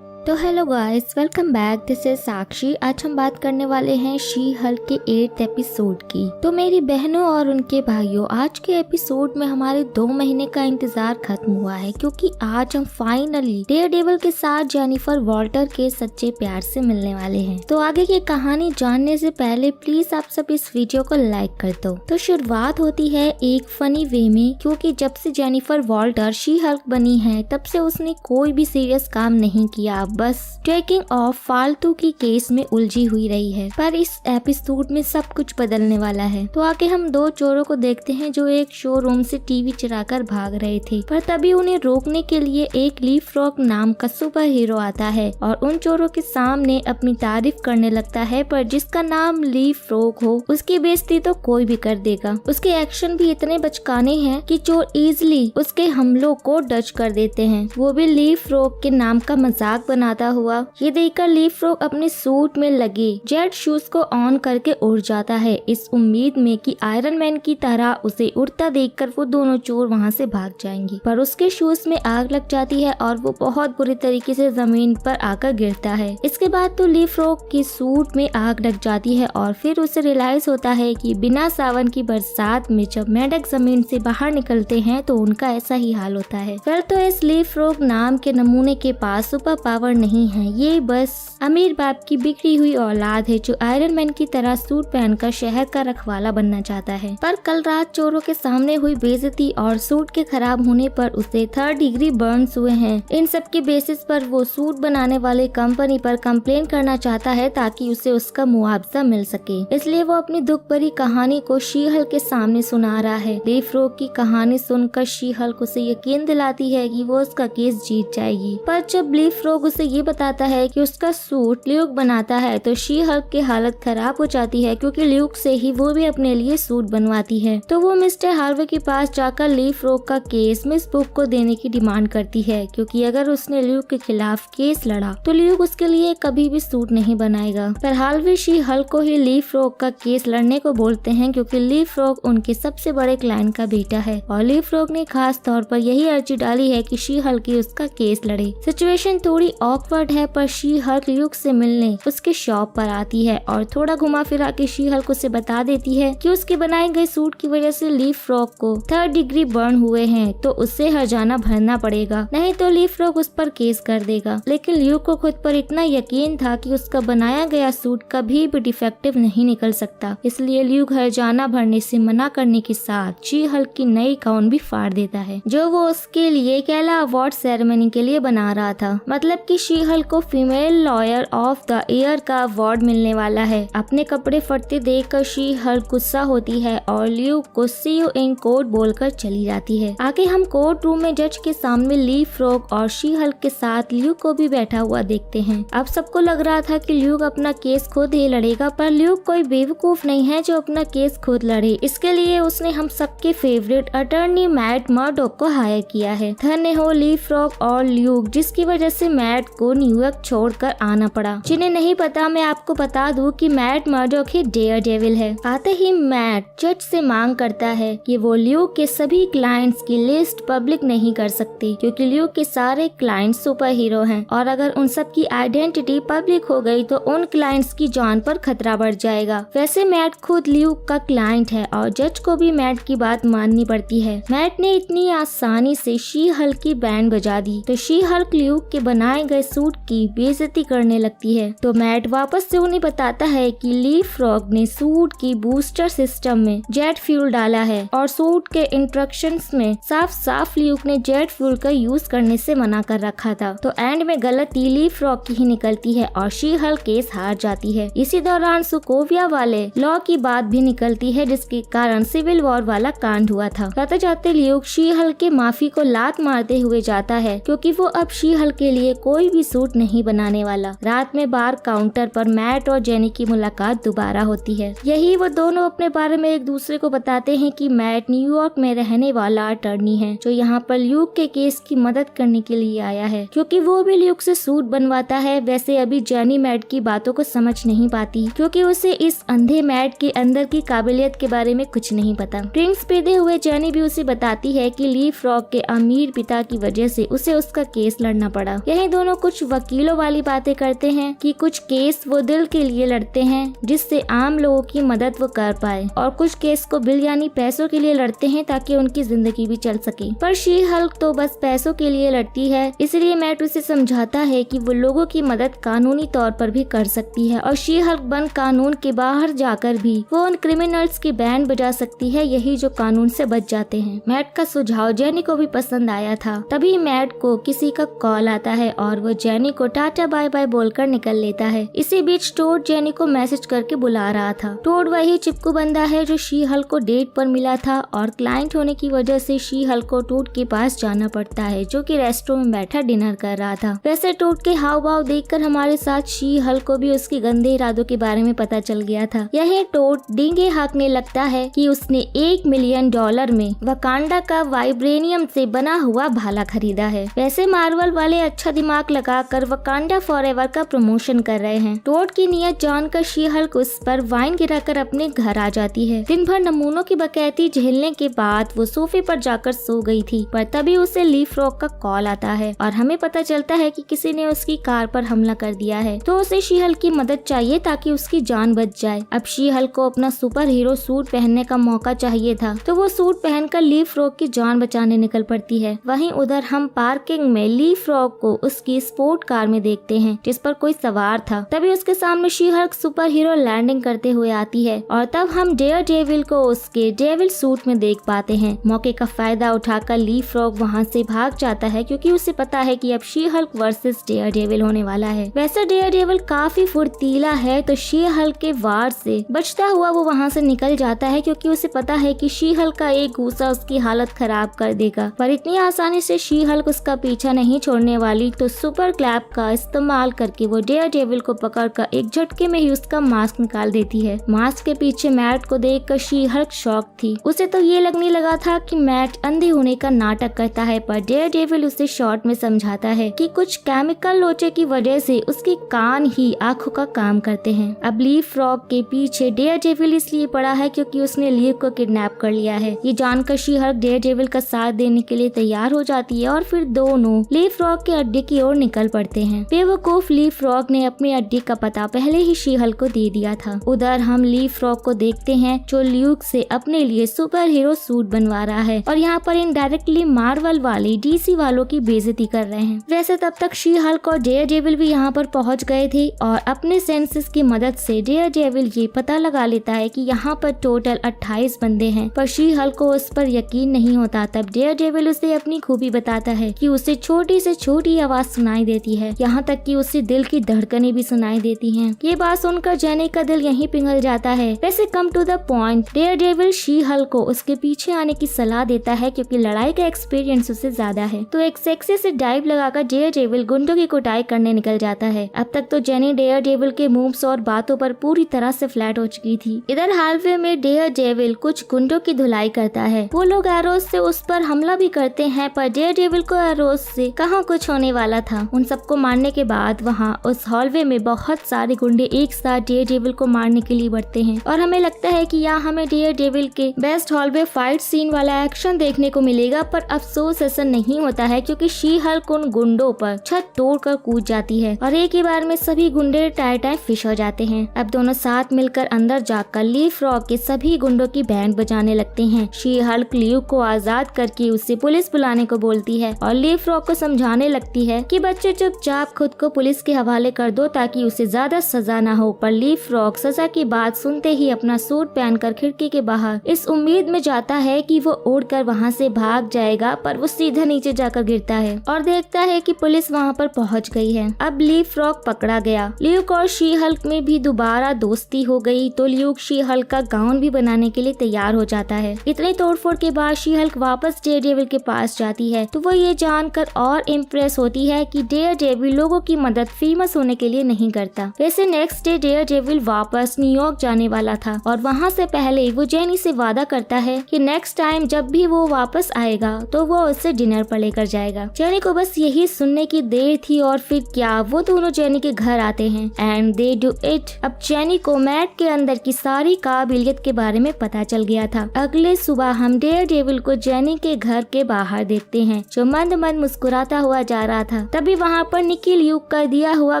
तो hello guys, welcome back. This is Sakshi. आज हम बात करने वाले हैं शी हल्क के 8th एपिसोड की। तो मेरी बहनों और उनके भाइयों, आज के एपिसोड में हमारे 2 महीने का इंतजार खत्म हुआ है, क्योंकि आज हम फाइनली डेयरडेविल के साथ जेनिफर वॉल्टर के सच्चे प्यार से मिलने वाले हैं। तो आगे की कहानी जानने से पहले प्लीज आप सब इस वीडियो को लाइक कर दो। तो शुरुआत होती है एक फनी वे में, क्योंकि जब से जेनिफर वॉल्टर शी हल्क बनी है तब से उसने कोई भी सीरियस काम नहीं किया, बस टेकिंग ऑफ फालतू की केस में उलझी हुई रही है। पर इस एपिसोड में सब कुछ बदलने वाला है। तो आगे हम 2 चोरों को देखते हैं जो एक शोरूम से टीवी चुराकर भाग रहे थे, पर तभी उन्हें रोकने के लिए एक लीफ फ्रॉग नाम का सुपर हीरो आता है और उन चोरों के सामने अपनी तारीफ करने लगता है। पर जिसका नाम लीफ फ्रॉग हो उसकी बेइज्जती तो कोई भी कर देगा। उसके एक्शन भी इतने बचकाने हैं कि चोर इजिली उसके हमलों को डच कर देते हैं, वो भी लीफ फ्रॉग के नाम का मजाक बनाता हुआ। ये देखकर लीफ फ्रॉग अपने सूट में लगे जेट शूज को ऑन करके उड़ जाता है, इस उम्मीद में कि आयरन मैन की तरह उसे उड़ता देखकर वो दोनों चोर वहाँ से भाग जाएंगे। पर उसके शूज में आग लग जाती है और वो बहुत बुरी तरीके से जमीन पर आकर गिरता है। इसके बाद तो लीफ फ्रॉग के सूट में आग लग जाती है और फिर उसे रियलाइज होता है कि बिना सावन की बरसात में जब मेंढक जमीन से बाहर निकलते हैं तो उनका ऐसा ही हाल होता है। फिर तो इस लीफ फ्रॉग नाम के नमूने के पास सुपर पावर नहीं है, ये बस अमीर बाप की बिगड़ी हुई औलाद है जो आयरन मैन की तरह सूट पहनकर शहर का रखवाला बनना चाहता है। पर कल रात चोरों के सामने हुई बेइज्जती और सूट के खराब होने पर उसे 3rd डिग्री बर्न्स हुए हैं। इन सब के बेसिस पर वो सूट बनाने वाले कंपनी पर कंप्लेन करना चाहता है ताकि उसे उसका मुआवजा मिल सके। इसलिए वो अपनी दुख भरी कहानी को शी हल्क के सामने सुना रहा है। लीफ फ्रॉग की कहानी सुनकर शी हल्क उसे यकीन दिलाती है कि वो उसका केस जीत जाएगी। पर जब लीफ फ्रॉग उसे ये बताता है कि उसका सूट ल्यूक बनाता है तो शी हल्क की हालत खराब हो जाती है, क्योंकि ल्यूक से ही वो भी अपने लिए सूट बनवाती है। तो वो मिस्टर हार्वे के पास जाकर लीफ फ्रॉग का केस मिस बुक को देने की डिमांड करती है, क्योंकि अगर उसने ल्यूक के खिलाफ केस लड़ा तो ल्यूक उसके लिए कभी भी सूट नहीं बनाएगा। पर हार्वे शी हल्क को ही लीफ फ्रॉग का केस लड़ने को बोलते हैं, क्योंकि लीफ फ्रॉग उनके सबसे बड़े क्लाइंट का बेटा है और लीफ फ्रॉग ने खास तौर पर यही अर्जी डाली है कि शी हल्क ही उसका केस लड़े। सिचुएशन थोड़ी ऑकवर्ड है, पर शी हल्क ल्यूक से मिलने उसके शॉप पर आती है और थोड़ा घुमा फिरा के शी हल्क उसे बता देती है कि उसके बनाए गए सूट की वजह से लीफ फ्रॉग को 3rd डिग्री बर्न हुए हैं, तो उससे हर्जाना भरना पड़ेगा, नहीं तो लीफ फ्रॉग उस पर केस कर देगा। लेकिन ल्यूक को खुद पर इतना यकीन था कि उसका बनाया गया सूट कभी भी डिफेक्टिव नहीं निकल सकता, इसलिए ल्यूक हर्जाना भरने से मना करने के साथ शी हल्क की नई गाउन भी फाड़ देता है, जो वो उसके लिए कैला अवार्ड सेरेमनी के लिए बना रहा था। मतलब कि शी हल्क को female lawyer of the year का अवार्ड मिलने वाला है। अपने कपड़े फटते देखकर शी हल्क गुस्सा होती है और ल्यूक को सी यू इन कोर्ट बोलकर चली जाती है। आगे हम कोर्ट रूम में जज के सामने लीफ फ्रॉग और शी हल्क के साथ ल्यूक को भी बैठा हुआ देखते हैं। अब सबको लग रहा था कि ल्यूक अपना केस खुद ही लड़ेगा, पर ल्यूक कोई बेवकूफ नहीं है जो अपना केस खुद लड़े। इसके लिए उसने हम सबके फेवरेट अटर्नी मैट मर्डॉक को हायर किया है। धन्य हो लीफ फ्रॉग और ल्यूक, जिसकी वजह से मैट को न्यूयॉर्क छोड़कर आना पड़ा। जिन्हें नहीं पता, मैं आपको बता दूं कि मैट मर्डॉक ही डेयरडेविल है। आते ही मैट जज से मांग करता है कि वो ल्यूक के सभी क्लाइंट्स की लिस्ट पब्लिक नहीं कर सकते, क्योंकि ल्यूक के सारे क्लाइंट्स सुपर हीरो हैं और अगर उन सब की आइडेंटिटी पब्लिक हो गई तो उन क्लाइंट्स की जान पर खतरा बढ़ जाएगा। वैसे मैट खुद ल्यूक का क्लाइंट है और जज को भी मैट की बात माननी पड़ती है। मैट ने इतनी आसानी से शी हल्क की बैंड बजा दी तो शी हल्क ल्यूक के बनाए गए सूट की बेइज्जती करने लगती है। तो मैट वापस से उन्हें बताता है कि लीफ फ्रॉग ने सूट की बूस्टर सिस्टम में जेट फ्यूल डाला है और सूट के इंस्ट्रक्शंस में साफ साफ ल्यूक ने जेट फ्यूल का यूज करने से मना कर रखा था। तो एंड में गलती लीफ फ्रॉग की ही निकलती है और शी हल्क केस हार जाती है। इसी दौरान सोकोविया वाले लॉ की बात भी निकलती है, जिसके कारण सिविल वॉर वाला कांड हुआ था। जाते जाते ल्यूक शी हल्क के माफी को लात मारते हुए जाता है, क्योंकि वो अब शी हल्क के लिए कोई भी सूट नहीं बनाने वाला। रात में बार काउंटर पर मैट और जेनी की मुलाकात दोबारा होती है। यही वो दोनों अपने बारे में एक दूसरे को बताते हैं कि मैट न्यूयॉर्क में रहने वाला अटर्नी है जो यहाँ पर ल्यूक के केस की मदद करने के लिए आया है, क्योंकि वो भी ल्यूक से सूट बनवाता है। वैसे अभी जेनी मैट की बातों को समझ नहीं पाती, क्योंकि उसे इस अंधे मैट के अंदर की काबिलियत के बारे में कुछ नहीं पता। ड्रिंक्स पीते हुए जेनी भी उसे बताती है कि लीफ फ्रॉग के अमीर पिता की वजह से उसे उसका केस लड़ना पड़ा। यही दोनों कुछ वकीलों वाली बातें करते हैं कि कुछ केस वो दिल के लिए लड़ते हैं जिससे आम लोगों की मदद वो कर पाए, और कुछ केस को बिल यानी पैसों के लिए लड़ते हैं ताकि उनकी जिंदगी भी चल सके। पर शी हल्क तो बस पैसों के लिए लड़ती है, इसलिए मैट उसे समझाता है कि वो लोगों की मदद कानूनी तौर पर भी कर सकती है और शी हल्क बन कानून के बाहर जाकर भी वो उन क्रिमिनल्स की बैंड बजा सकती है, यही जो कानून से बच जाते हैं। मैट का सुझाव जेनी को भी पसंद आया था। तभी मैट को किसी का कॉल आता है और वो जेनी को टाटा बाय बाय बोलकर निकल लेता है। इसी बीच टोड जेनी को मैसेज करके बुला रहा था। टोड वही चिपकू बंदा है जो शी हल्क को डेट पर मिला था और क्लाइंट होने की वजह से शी हल्क को टोड के पास जाना पड़ता है, जो कि रेस्टोरेंट में बैठा डिनर कर रहा था। वैसे टोड के हाव भाव देखकर हमारे साथ शी हल्क को भी उसके गंदे इरादों के बारे में पता चल गया था। यही टोड डींगे हाँकने लगता है कि उसने $1 मिलियन में वकांडा का वाइब्रेनियम से बना हुआ भाला खरीदा है। वैसे मार्वल वाले अच्छा दिमाग लगाकर वकांडा फॉरएवर का प्रमोशन कर रहे हैं। टोड की नियत जानकर शी हल्क उस पर वाइन गिराकर अपने घर आ जाती है। दिन भर नमूनों की बकैती झेलने के बाद वो सोफे पर जाकर सो गई थी, पर तभी उसे ली फ्रॉग का कॉल आता है और हमें पता चलता है कि किसी ने उसकी कार पर हमला कर दिया है, तो उसे शी हल्क की मदद चाहिए ताकि उसकी जान बच जाए। अब शी हल्क को अपना सुपर हीरो सूट पहनने का मौका चाहिए था, तो वो सूट पहनकर ली फ्रॉग की जान बचाने निकल पड़ती है। वहीं उधर हम पार्किंग में ली फ्रॉग को उसकी स्पोर्ट कार में देखते हैं जिस पर कोई सवार था। तभी उसके सामने she Hulk super hero landing करते हुए आती है और तब हम डेयर डेविल को उसके डेविल सूट में देख पाते हैं। मौके का फायदा उठाकर ली फ्रॉग वहाँ से भाग जाता है क्योंकि उसे पता है कि अब she Hulk versus Daredevil होने वाला है। वैसे डेयर डेविल काफी फुर्तीला है, तो शी हल्क के वार से बचता हुआ वो वहाँ से निकल जाता है क्योंकि उसे पता है कि शी हल्क का एक गुस्सा उसकी हालत खराब कर देगा। पर इतनी आसानी से शी हल्क उसका पीछा नहीं छोड़ने वाली, तो सुपर क्लैप का इस्तेमाल करके वो डेयर डेविल को पकड़कर एक झटके में ही उसका मास्क निकाल देती है। मास्क के पीछे मैट को देखकर शी हल्क शॉक थी। उसे तो ये लगने लगा था कि मैट अंधे होने का नाटक करता है, पर डेयर डेविल उसे शॉर्ट में समझाता है कि कुछ केमिकल लोचे की वजह से उसके कान ही आंखों का काम करते हैं। अब ली फ्रॉग के पीछे डेयर डेविल इसलिए पड़ा है क्योंकि उसने लीव को किडनैप कर लिया है। ये जानकर शी हल्क डेयर डेविल का साथ देने के लिए तैयार हो जाती है और फिर दोनों ली फ्रॉग के अड्डे की ओर निकल पड़ते हैं। बेवकूफ ली फ्रॉग ने अपने अड्डे का पता पहले ही शी हल्क को दे दिया था। उधर हम ली फ्रॉग को देखते हैं जो ल्यूक से अपने लिए सुपर हीरो सूट बनवा रहा है और यहाँ पर इनडायरेक्टली मार्वल वाले डीसी वालों की बेइज्जती कर रहे हैं। वैसे तब तक शी हल्क और डेयर डेविल भी यहाँ पर पहुँच गए थे और अपने सेंसेस की मदद से डेयर डेविल ये पता लगा लेता है कि यहाँ पर टोटल 28 बंदे हैं, पर शी हल्क को उस पर यकीन नहीं होता। तब डेयर डेविल उसे अपनी खूबी बताता है कि उसे छोटी से छोटी आवाज सुनाई देती है, यहाँ तक कि उसे दिल की धड़कनें भी सुनाई देती हैं। ये बात सुनकर जेनी का दिल यहीं पिघल जाता है। वैसे come to the point, Daredevil she Hulk को उसके पीछे आने की सलाह देता है क्योंकि लड़ाई का एक्सपीरियंस उससे ज्यादा है। तो एक सेक्सी से डाइव लगाकर डेयर डेविल गुंडों की कुटाई करने निकल जाता है। अब तक तो जेनी डेयर डेविल के मूव्स और बातों पर पूरी तरह से फ्लैट हो चुकी थी। इधर हालवे में डेयर डेविल कुछ गुंडों की धुलाई करता है। वो लोग एरोस से उस पर हमला भी करते हैं, पर डेयर डेविल को एरोस से कहाँ कुछ होने वाला था। उन सबको मारने के बाद वहाँ उस हॉलवे में बहुत सारे गुंडे एक साथ डेयर डेविल को मारने के लिए बढ़ते हैं और हमें लगता है कि यहाँ हमें डेयर डेविल के बेस्ट हॉलवे फाइट सीन वाला एक्शन देखने को मिलेगा, पर अफसोस ऐसा नहीं होता है क्योंकि शी हल्क उन गुंडों पर छत तोड़कर कूद जाती है और एक ही बार में सभी गुंडे टाइम फिश हो जाते हैं। अब दोनों साथ मिलकर अंदर जाकर ली फ्रॉग के सभी गुंडों की बैंड बजाने लगते हैं। शी हल्क ल्यूक को आजाद करके उसे पुलिस बुलाने को बोलती है और ली फ्रॉग को समझाने लगती है कि बच्चे चुपचाप खुद को पुलिस के हवाले कर दो ताकि उसे ज्यादा सजा न हो। पर ली फ्रॉग सजा की बात सुनते ही अपना सूट पहनकर खिड़की के बाहर इस उम्मीद में जाता है कि वो उड़कर वहाँ से भाग जाएगा, पर वो सीधा नीचे जाकर गिरता है और देखता है कि पुलिस वहाँ पर पहुँच गई है। अब ली फ्रॉग पकड़ा गया। ल्यूक और शी हल्क में भी दोबारा दोस्ती हो गई, तो ल्यूक शी हल्क का गाउन भी बनाने के लिए तैयार हो जाता है। इतनी तोड़फोड़ के बाद शी हल्क वापस डेयर डेविल के पास जाती है, तो वो ये जानकर और इम्प्रेस होती है कि डेयर डेविल लोगों की मदद फेमस होने के लिए नहीं करता। वैसे नेक्स्ट डे डेयर डेविल वापस न्यूयॉर्क जाने वाला था और वहाँ से पहले वो जेनी से वादा करता है कि नेक्स्ट टाइम जब भी वो वापस आएगा तो वो उससे डिनर पर लेकर जाएगा। जेनी को बस यही सुनने की देर थी और फिर क्या वो दोनों जेनी के घर आते हैं एंड दे डू इट। अब जेनी को मैट के अंदर की सारी काबिलियत के बारे में पता चल गया था। अगले सुबह हम डेयर डेविल को जेनी के घर के बाहर देखते हैं जो मंद मंद मुस्कुराता हुआ जा रहा था। तभी वहाँ पर निकी ल्यूक का दिया हुआ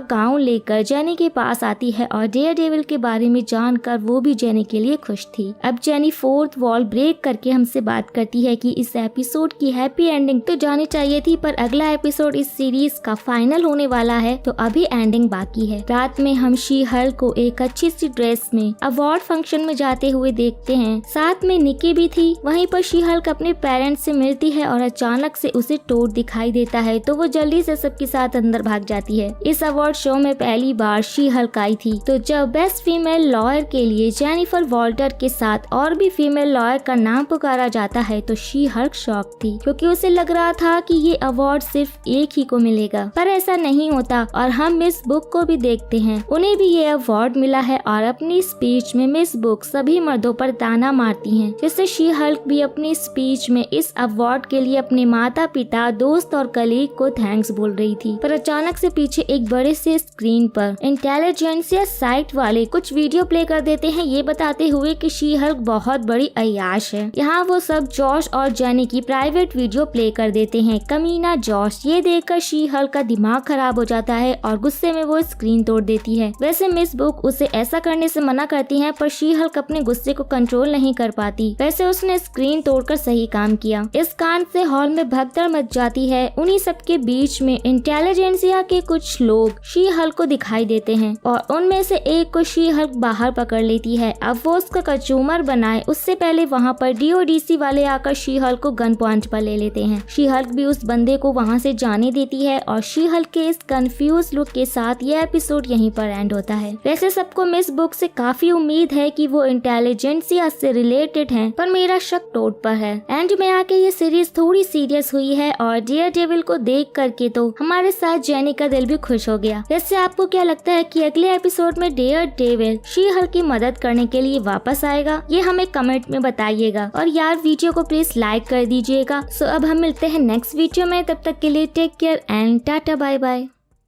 गाउन लेकर जेनी के पास आती है और डेयरडेविल के बारे में जानकर वो भी जेनी के लिए खुश थी। अब जेनी फोर्थ वॉल ब्रेक करके हमसे बात करती है कि इस एपिसोड की हैप्पी एंडिंग तो जानी चाहिए थी, पर अगला एपिसोड इस सीरीज का फाइनल होने वाला है तो अभी एंडिंग बाकी है। रात में हम शी हल्क को एक अच्छी सी ड्रेस में अवार्ड फंक्शन में जाते हुए देखते हैं। साथ में निकी भी थी। वहीं पर शी हल्क अपने पेरेंट्स से मिलती है और अचानक से उसे टोड दिखाई देता है तो वो जल्दी से सबके साथ अंदर भाग जाती है। इस अवार्ड शो में पहली बार शी हल्क आई थी। तो जब बेस्ट फीमेल लॉयर के लिए जेनिफर वॉल्टर के साथ और भी फीमेल लॉयर का नाम पुकारा जाता है तो शी हल्क शॉक थी, क्योंकि उसे लग रहा था कि ये अवार्ड सिर्फ एक ही को मिलेगा, पर ऐसा नहीं होता। और हम मिस बुक को भी देखते हैं, उन्हें भी ये अवार्ड मिला है और अपनी स्पीच में मिस बुक सभी मर्दों पर ताना मारती हैं, जिससे शी हल्क भी अपनी स्पीच में इस अवार्ड के लिए अपने माता पिता, दोस्त और कलीग को थैंक्स बोल रही थी। पर अचानक से पीछे एक बड़े से स्क्रीन पर इंटेलिजेंसिया साइट वाले कुछ वीडियो प्ले कर देते हैं, ये बताते हुए कि शी हल्क बहुत बड़ी अय्याश है। यहाँ वो सब जॉश और जेनी की प्राइवेट वीडियो प्ले कर देते हैं। कमीना जॉश, ये देखकर शी हल्क का दिमाग खराब हो जाता है और गुस्से में वो स्क्रीन तोड़ देती है। वैसे मिस बुक उसे ऐसा करने से मना करती है, पर शी हल्क अपने गुस्से को कंट्रोल नहीं कर पाती। वैसे उसने स्क्रीन तोड़कर सही काम किया। इस कांड से हॉल में भगदड़ मच जाती है। उन्हीं सबके बीच में इंटेलिजेंसिया के कुछ लोग शी हल्क को दिखाई देते हैं और उनमें से एक को शी हल्क बाहर पकड़ लेती है। अब वो उसका कचूमर बनाए उससे पहले वहाँ पर DODC वाले आकर शी हल्क को गन पॉइंट पर ले लेते हैं। शी हल्क भी उस बंदे को वहाँ से जाने देती है और शी हल्क के इस कंफ्यूज लुक के साथ ये एपिसोड यहीं पर एंड होता है। वैसे सबको मिस बुक से काफी उम्मीद है कि वो इंटेलिजेंसिया से रिलेटेड हैं, पर मेरा शक टोड पर है। एंड में आके ये सीरीज थोड़ी सीरियस हुई है और डेयरडेविल को देख करके तो हमारे साथ जेनी का दिल भी खुश हो गया। वैसे आपको क्या लगता है कि अगले एपिसोड में डेयरडेविल शी हल्क की मदद करने के लिए वापस आएगा? ये हमें कमेंट में बताइएगा और यार वीडियो को प्लीज लाइक कर दीजिएगा। सो अब हम मिलते हैं नेक्स्ट वीडियो में, तब तक के लिए टेक केयर एंड टाटा बाय बाय।